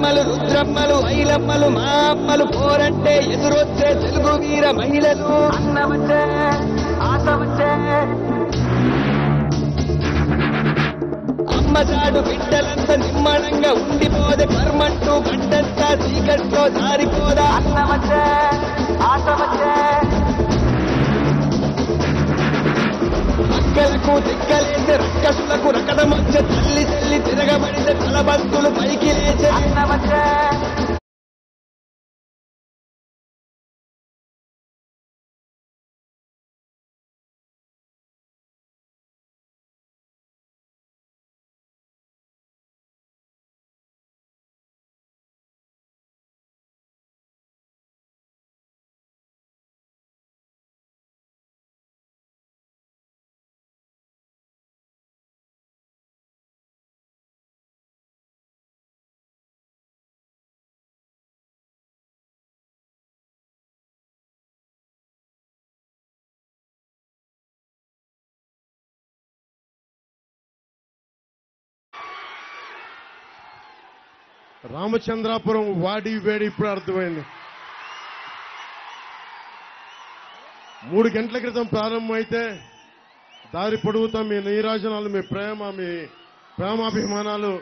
ఇంద్రమ్మలు రుద్రమ్మలు ఐలమ్మలు మా అమ్మలు పోరంటే ఎదురొచ్చే తెలుగు వీర మహిళలు అన్నవచ్చే ఆశ వచ్చే అమ్మచాడు బిడ్డలంతా నిమ్మడంగా ఉండిపోదే పర్మంటూ గంటంతా చీకట్లో జారిపోదా అన్నవచ్చే ఆశ వచ్చే అక్కలకు దిక్కలేసే రక్కసులకు రకడమచ్చే తల్లి తల్లి తిరగబడితే తలబంతులు పైకి లేచే అన్నవచ్చే రామచంద్రాపురం వాడి వేడి ఇప్పుడు అర్థమైంది. 3 గంటల క్రితం ప్రారంభమైతే దారి పొడుగుతా మీ నీరాజనాలు, మీ ప్రేమాభిమానాలు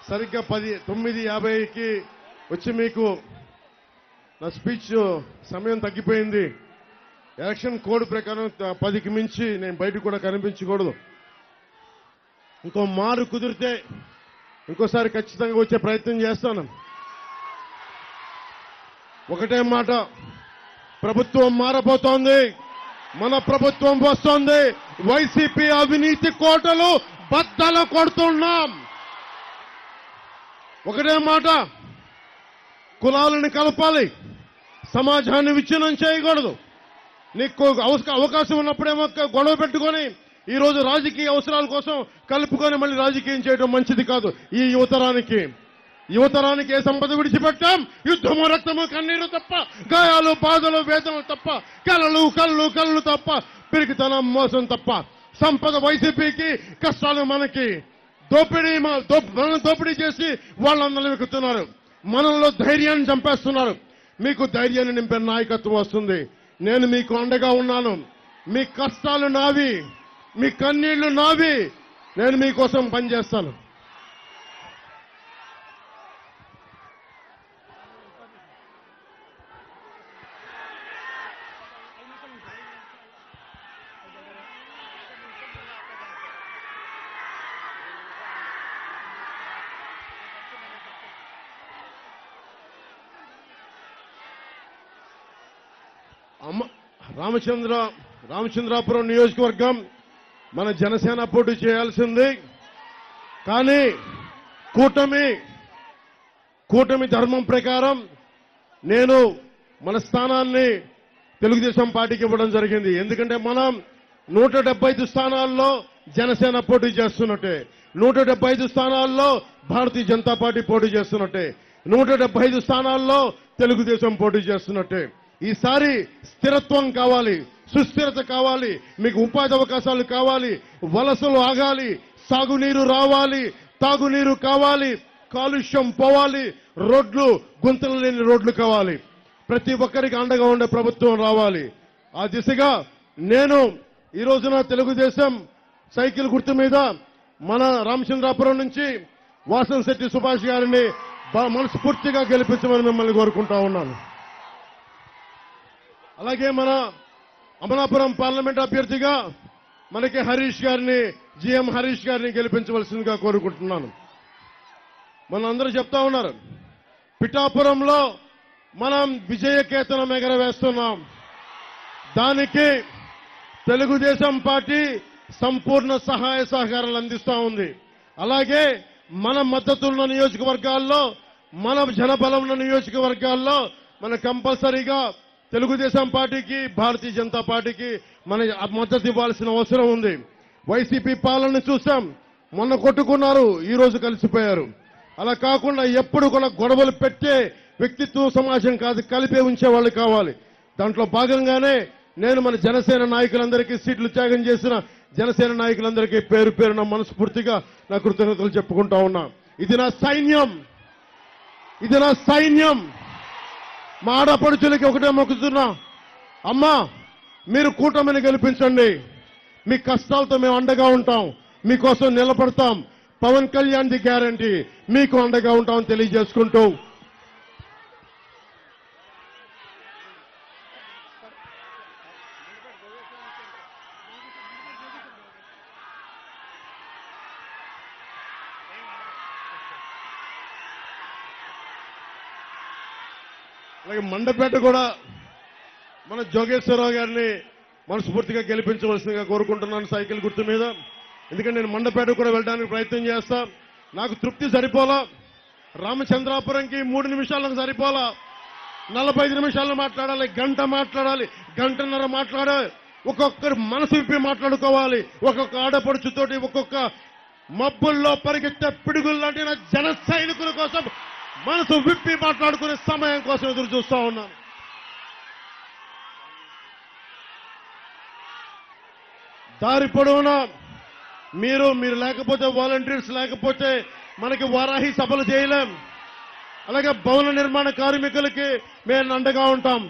సరిగ్గా 9:50కి వచ్చి మీకు నా స్పీచ్ సమయం తగ్గిపోయింది. ఎలక్షన్ కోడ్ ప్రకారం 10కి మించి నేను బయటకు కూడా కనిపించకూడదు. ఇంకో మారు కుదిరితే ఇంకోసారి ఖచ్చితంగా వచ్చే ప్రయత్నం చేస్తాను. ఒకటే మాట, ప్రభుత్వం మారబోతోంది, మన ప్రభుత్వం వస్తోంది. వైసీపీ అవినీతి కోటలు బద్దలు కొడుతున్నాం. ఒకటే మాట, కులాలను కలపాలి, సమాజాన్ని విచ్ఛిన్నం చేయకూడదు. నీకు అవకాశం ఉన్నప్పుడేమో గొడవ పెట్టుకొని ఈ రోజు రాజకీయ అవసరాల కోసం కలుపుకొని మళ్ళీ రాజకీయం చేయడం మంచిది కాదు. ఈ యువతరానికి ఏ సంపద విడిచిపెట్టాం? యుద్ధము, రక్తము, కన్నీరు తప్ప, గాయాలు, బాధలు, వేదనలు తప్ప, కళ్ళు తప్ప, పిరికితనం, మోసం తప్ప. సంపద వైసీపీకి, కష్టాలు మనకి. మనల్ని దోపిడీ చేసి వాళ్ళందరినీ వెక్కుతున్నారు. మనలో ధైర్యాన్ని చంపేస్తున్నారు. మీకు ధైర్యాన్ని నింపే నాయకత్వం వస్తుంది. నేను మీకు అండగా ఉన్నాను. మీ కష్టాలు నావి, మీ కన్నీళ్లు నావి. నేను మీకోసం పనిచేస్తాను. రామచంద్రాపురం నియోజకవర్గం మన జనసేన పోటీ చేయాల్సింది. కానీ కూటమి ధర్మం ప్రకారం నేను మన స్థానాన్ని తెలుగుదేశం పార్టీకి ఇవ్వడం జరిగింది. ఎందుకంటే మనం 175 స్థానాల్లో జనసేన పోటీ చేస్తున్నట్టే, 175 స్థానాల్లో భారతీయ జనతా పార్టీ పోటీ చేస్తున్నట్టే, 175 స్థానాల్లో తెలుగుదేశం పోటీ చేస్తున్నట్టే. ఈసారి స్థిరత్వం కావాలి, సుస్థిరత కావాలి, మీకు ఉపాధి అవకాశాలు కావాలి, వలసలు ఆగాలి, సాగునీరు రావాలి, తాగునీరు కావాలి, కాలుష్యం పోవాలి, రోడ్లు, గుంతలు లేని రోడ్లు కావాలి. ప్రతి ఒక్కరికి అండగా ఉండే ప్రభుత్వం రావాలి. ఆ దిశగా నేను ఈ రోజున తెలుగుదేశం సైకిల్ గుర్తు మీద మన రామచంద్రాపురం నుంచి వాసంశెట్టి సుభాష్ గారిని మనస్ఫూర్తిగా గెలిపించమని మిమ్మల్ని కోరుకుంటా ఉన్నాను. అలాగే మన అమలాపురం పార్లమెంట్ అభ్యర్థిగా మనకి జిఎం హరీష్ గారిని గెలిపించవలసిందిగా కోరుకుంటున్నాను. మనందరూ చెప్తా ఉన్నారు, పిఠాపురంలో మనం విజయకేతనం ఎగరవేస్తున్నాం. దానికి తెలుగుదేశం పార్టీ సంపూర్ణ సహాయ సహకారాలు అందిస్తా ఉంది. అలాగే మన మద్దతున్న నియోజకవర్గాల్లో, మన జనబలం ఉన్న నియోజకవర్గాల్లో మన కంపల్సరీగా తెలుగుదేశం పార్టీకి, భారతీయ జనతా పార్టీకి మన మద్దతు ఇవ్వాల్సిన అవసరం ఉంది. వైసీపీ పాలన చూసాం, మొన్న కొట్టుకున్నారు, ఈ రోజు కలిసిపోయారు. అలా కాకుండా ఎప్పుడు కూడా గొడవలు పెట్టే వ్యక్తిత్వం సమాజం కాదు, కలిపే ఉంచే వాళ్ళు కావాలి. దాంట్లో భాగంగానే నేను మన జనసేన నాయకులందరికీ, సీట్లు త్యాగం చేసిన జనసేన నాయకులందరికీ పేరు పేరున మనస్ఫూర్తిగా నా కృతజ్ఞతలు చెప్పుకుంటా ఉన్నా. ఇది నా సైన్యం, ఇది నా సైన్యం. మా ఆడపడుచులకి ఒకటే మొక్కుతున్నా, అమ్మా మీరు కూటమిని గెలిపించండి. మీ కష్టాలతో మేము అండగా ఉంటాం, మీకోసం నిలబడతాం. పవన్ కళ్యాణ్ ది గ్యారంటీ, మీకు అండగా ఉంటామని తెలియజేసుకుంటూ అలాగే మండపేట కూడా మన జోగేశ్వరరావు గారిని మనస్ఫూర్తిగా గెలిపించవలసిందిగా కోరుకుంటున్నాను సైకిల్ గుర్తు మీద. ఎందుకంటే నేను మండపేట కూడా వెళ్ళడానికి ప్రయత్నం చేస్తా. నాకు తృప్తి సరిపోలా. రామచంద్రాపురంకి 3 నిమిషాలకు సరిపోలా. 45 నిమిషాలు మాట్లాడాలి, గంట మాట్లాడాలి, గంటన్నర మాట్లాడాలి. ఒక్కొక్కరు మనసు విప్పి మాట్లాడుకోవాలి. ఒక్కొక్క ఆడపడుచుతోటి ఒక్కొక్క మబ్బుల్లో పరిగెత్తే పిడుగులు లాంటి నా జన సైనికుల కోసం మనసు విప్పి మాట్లాడుకునే సమయం కోసం ఎదురు చూస్తా ఉన్నాను. దారి పొడవునా మీరు లేకపోతే వాలంటీర్స్ లేకపోతే మనకి వారాహి సభలు చేయలేం. అలాగే భవన నిర్మాణ కార్మికులకి మేము అండగా ఉంటాం,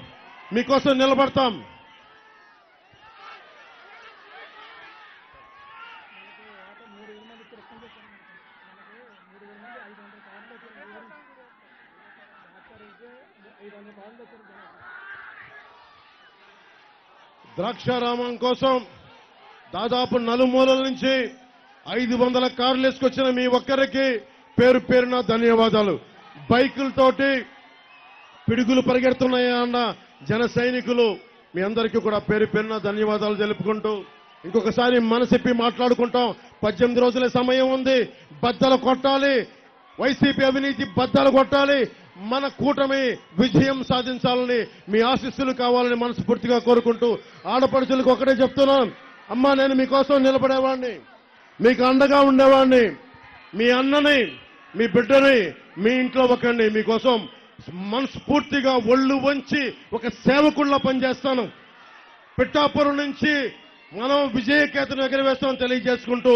మీకోసం నిలబడతాం. ద్రాక్షారామం కోసం దాదాపు నలుమూలల నుంచి 500 కార్లు వేసుకొచ్చిన మీ ఒక్కరికి పేరు పేరున ధన్యవాదాలు. బైకులతోటి పిడుగులు పరిగెడుతున్నాయా అన్న జన సైనికులు మీ అందరికీ కూడా పేరు పేరున ధన్యవాదాలు తెలుపుకుంటూ ఇంకొకసారి మనసిప్పి మాట్లాడుకుంటాం. 18 రోజుల సమయం ఉంది. బద్దలు కొట్టాలి, వైసీపీ అవినీతి బద్దలు కొట్టాలి. మన కూటమి విజయం సాధించాలని మీ ఆశీస్సులు కావాలని మనస్ఫూర్తిగా కోరుకుంటూ ఆడపడుచులకు ఒకటే చెప్తున్నాను, అమ్మా నేను మీకోసం నిలబడేవాడిని, మీకు అండగా ఉండేవాడిని. మీ అన్నని, మీ బిడ్డని మీ ఇంట్లో ఒకరిని మీకోసం మనస్ఫూర్తిగా ఒళ్ళు వంచి ఒక సేవకుల్లా పనిచేస్తాను. పిఠాపురం నుంచి మనం విజయకేతను ఎగరవేస్తామని తెలియజేసుకుంటూ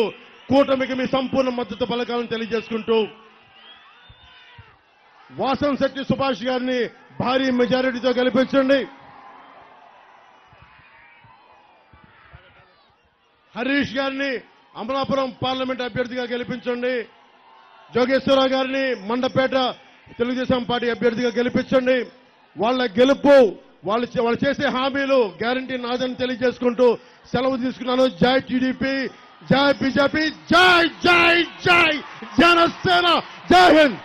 కూటమికి మీ సంపూర్ణ మద్దతు పలకాలని తెలియజేసుకుంటూ వాసంశెట్టి సుభాష్ గారిని భారీ మెజారిటీతో గెలిపించండి. హరీష్ గారిని అమలాపురం పార్లమెంట్ అభ్యర్థిగా గెలిపించండి. జోగేశ్వరరావు గారిని మండపేట తెలుగుదేశం పార్టీ అభ్యర్థిగా గెలిపించండి. వాళ్ళ గెలుపు వాళ్ళు చేసే హామీలు గ్యారంటీ నాదని తెలియజేసుకుంటూ సెలవు తీసుకున్నాను. జై టీడీపీ, జై బీజేపీ, జై జై జై జనసేన, జై హింద్.